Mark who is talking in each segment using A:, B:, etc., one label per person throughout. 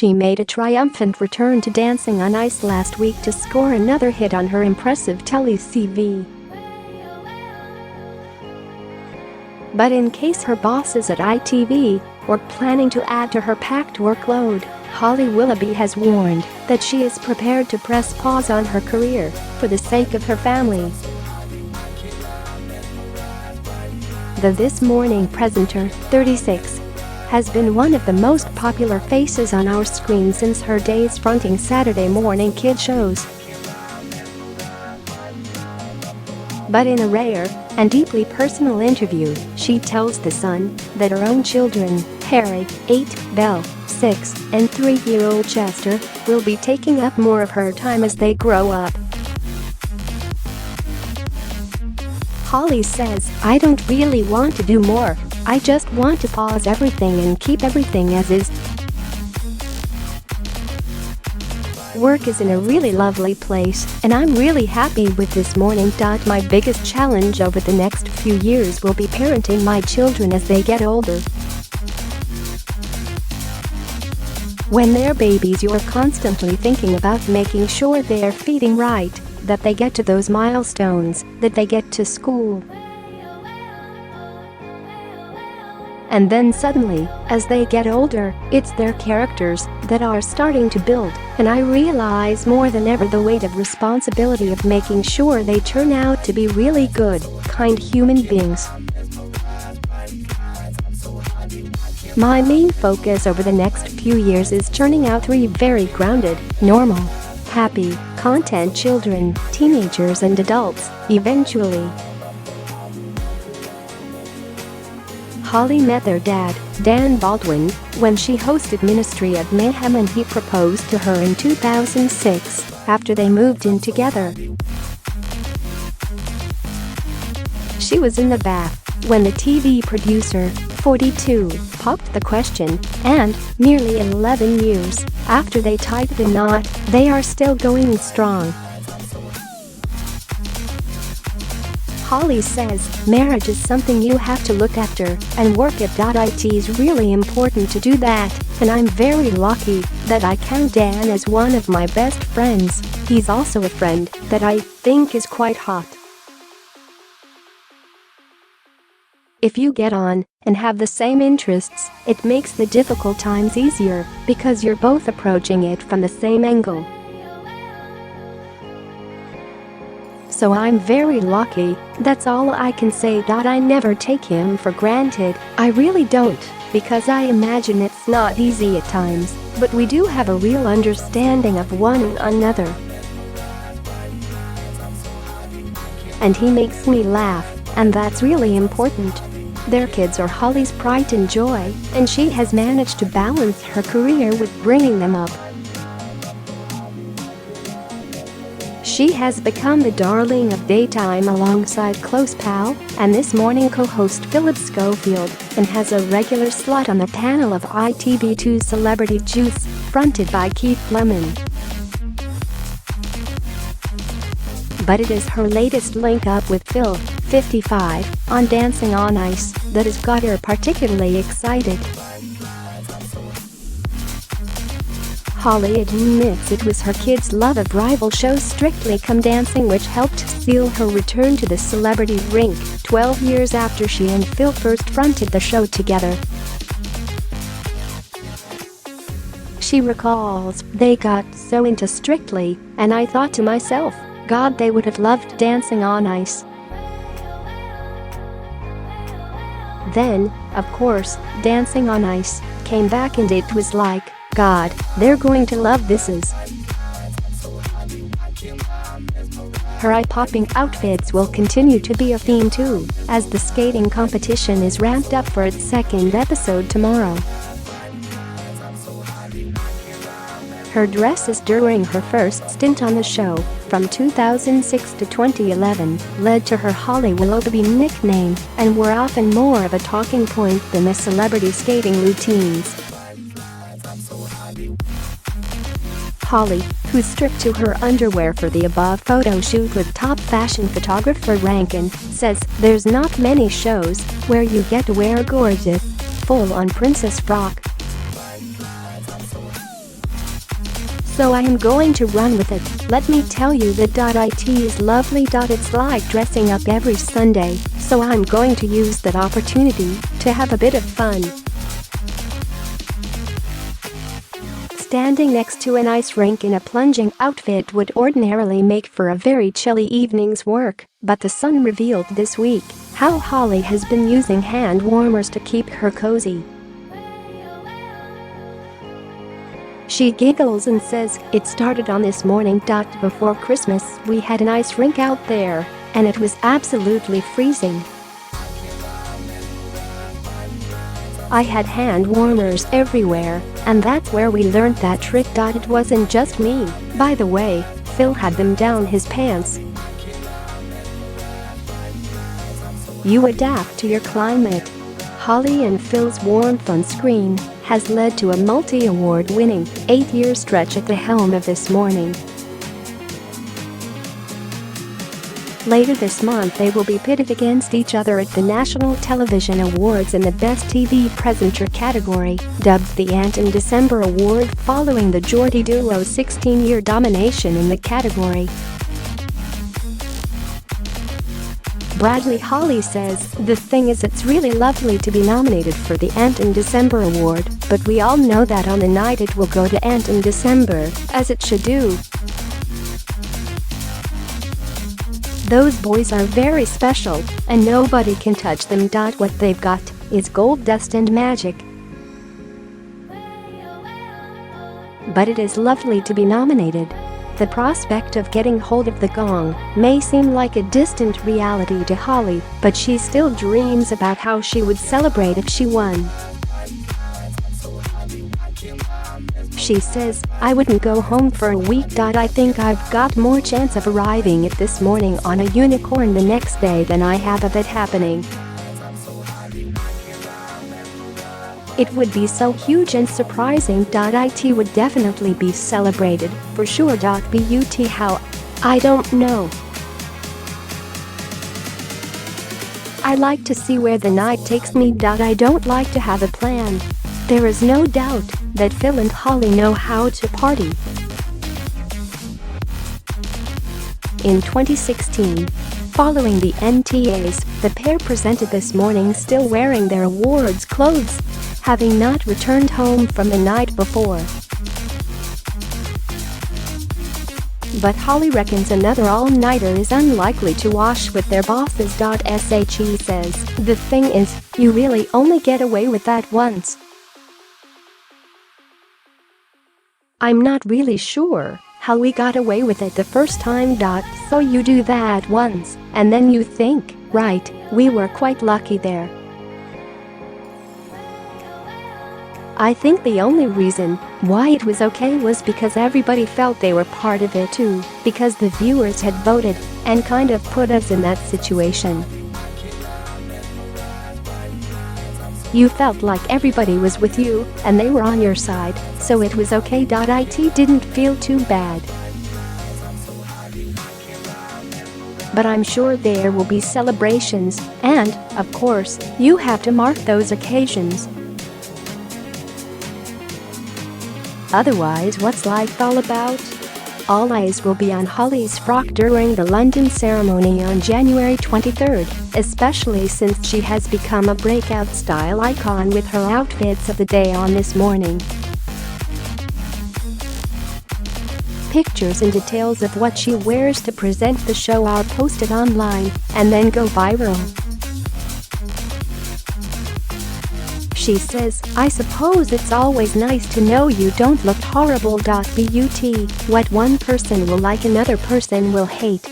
A: She made a triumphant return to Dancing on Ice last week to score another hit on her impressive telly CV. But in case her bosses at ITV were planning to add to her packed workload, Holly Willoughby has warned that she is prepared to press pause on her career for the sake of her family. The This Morning presenter, 36, has been one of the most popular faces on our screen since her days fronting Saturday morning kid shows. But in a rare and deeply personal interview, she tells The Sun that her own children, Harry, 8, Belle, 6, and 3-year-old Chester, will be taking up more of her time as they grow up. Holly says, "I don't really want to do more. I just want to pause everything and keep everything as is. Work is in a really lovely place, and I'm really happy with this morning. My biggest challenge over the next few years will be parenting my children as they get older. When they're babies, you're constantly thinking about making sure they're feeding right, that they get to those milestones, that they get to school. And then suddenly, as they get older, it's their characters that are starting to build, and I realize more than ever the weight of responsibility of making sure they turn out to be really good, kind human beings. My main focus over the next few years is churning out 3 very grounded, normal, happy, content children, teenagers and adults, eventually." Holly met their dad, Dan Baldwin, when she hosted Ministry of Mayhem, and he proposed to her in 2006 after they moved in together. She was in the bath when the TV producer, 42, popped the question, and, nearly 11 years after they tied the knot, they are still going strong. Holly says, "Marriage is something you have to look after, and work at.It is really important to do that, and I'm very lucky that I count Dan as one of my best friends. He's also a friend that I think is quite hot." If you get on and have the same interests, it makes the difficult times easier because you're both approaching it from the same angle. So I'm very lucky, that's all I can say. I never take him for granted, I really don't, because I imagine it's not easy at times, but we do have a real understanding of one another. And he makes me laugh, and that's really important. Their kids are Holly's pride and joy, and she has managed to balance her career with bringing them up. She has become the darling of daytime alongside close pal and This Morning co-host Phillip Schofield, and has a regular slot on the panel of ITV2's Celebrity Juice, fronted by Keith Lemon.But it is her latest link-up with Phil, 55, on Dancing on Ice that has got her particularly excited. Holly admits it was her kids' love of rival show Strictly Come Dancing which helped seal her return to the celebrity rink 12 years after she and Phil first fronted the show together. She recalls, "They got so into Strictly, and I thought to myself, God, they would have loved Dancing on Ice. Then, of course, Dancing on Ice came back and it was like, God, they're going to love this." Her eye-popping outfits will continue to be a theme too, as the skating competition is ramped up for its 2nd episode tomorrow. Her dresses during her first stint on the show, from 2006 to 2011, led to her Holly Willoughby nickname and were often more of a talking point than the celebrity skating routines. Holly, who stripped to her underwear for the above photo shoot with top fashion photographer Rankin, says there's not many shows where you get to wear a gorgeous, full-on princess frock. so I am going to run with it. Let me tell you that.It is lovely. It's like dressing up every Sunday, so I'm going to use that opportunity to have a bit of fun. Standing next to an ice rink in a plunging outfit would ordinarily make for a very chilly evening's work, but the Sun revealed this week how Holly has been using hand warmers to keep her cozy. She giggles and says, "It started on this morning. Before Christmas, we had an ice rink out there, and it was absolutely freezing. I had hand warmers everywhere, and that's where we learned that trick. It wasn't just me, by the way, Phil had them down his pants." You adapt to your climate. Holly and Phil's warmth on screen has led to a multi-award-winning 8-year stretch at the helm of This Morning. Later this month they will be pitted against each other at the National Television Awards in the Best TV Presenter category, dubbed the Ant in December Award, following the Geordie duo's 16-year domination in the category. Holly says, "The thing is, it's really lovely to be nominated for the Ant in December Award, but we all know that on the night it will go to Ant in December, as it should do. Those boys are very special, and nobody can touch them. What they've got is gold dust and magic. But it is lovely to be nominated." The prospect of getting hold of the gong may seem like a distant reality to Holly, but she still dreams about how she would celebrate if she won. She says, "I wouldn't go home for a week. I think I've got more chance of arriving at This Morning on a unicorn the next day than I have of it happening. It would be so huge and surprising. It would definitely be celebrated, for sure. But how? I don't know. I like to see where the night takes me. I don't like to have a plan. There is no doubt that Phil and Holly know how to party." In 2016, following the NTAs, the pair presented This Morning still wearing their awards clothes, having not returned home from the night before. But Holly reckons another all-nighter is unlikely to wash with their bosses. She says, "The thing is, you really only get away with that once. I'm not really sure how we got away with it the first time. So you do that once, and then you think, right, we were quite lucky there. I think the only reason why it was okay was because everybody felt they were part of it too, because the viewers had voted and kind of put us in that situation. You felt like everybody was with you and they were on your side, so it was okay. It didn't feel too bad. But I'm sure there will be celebrations, and, of course, you have to mark those occasions. Otherwise, what's life all about?" All eyes will be on Holly's frock during the London ceremony on January 23rd, especially since she has become a breakout style icon with her outfits of the day on This Morning. Pictures and details of what she wears to present the show are posted online and then go viral. She says, "I suppose it's always nice to know you don't look horrible. But what one person will like another person will hate.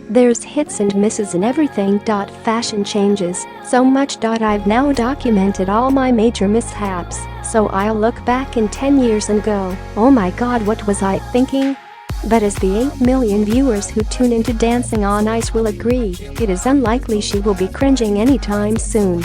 A: There's hits and misses in everything. Fashion changes so much. I've now documented all my major mishaps, so I'll look back in 10 years and go, oh my god, what was I thinking?" But as the 8 million viewers who tune into Dancing on Ice will agree, it is unlikely she will be cringing anytime soon.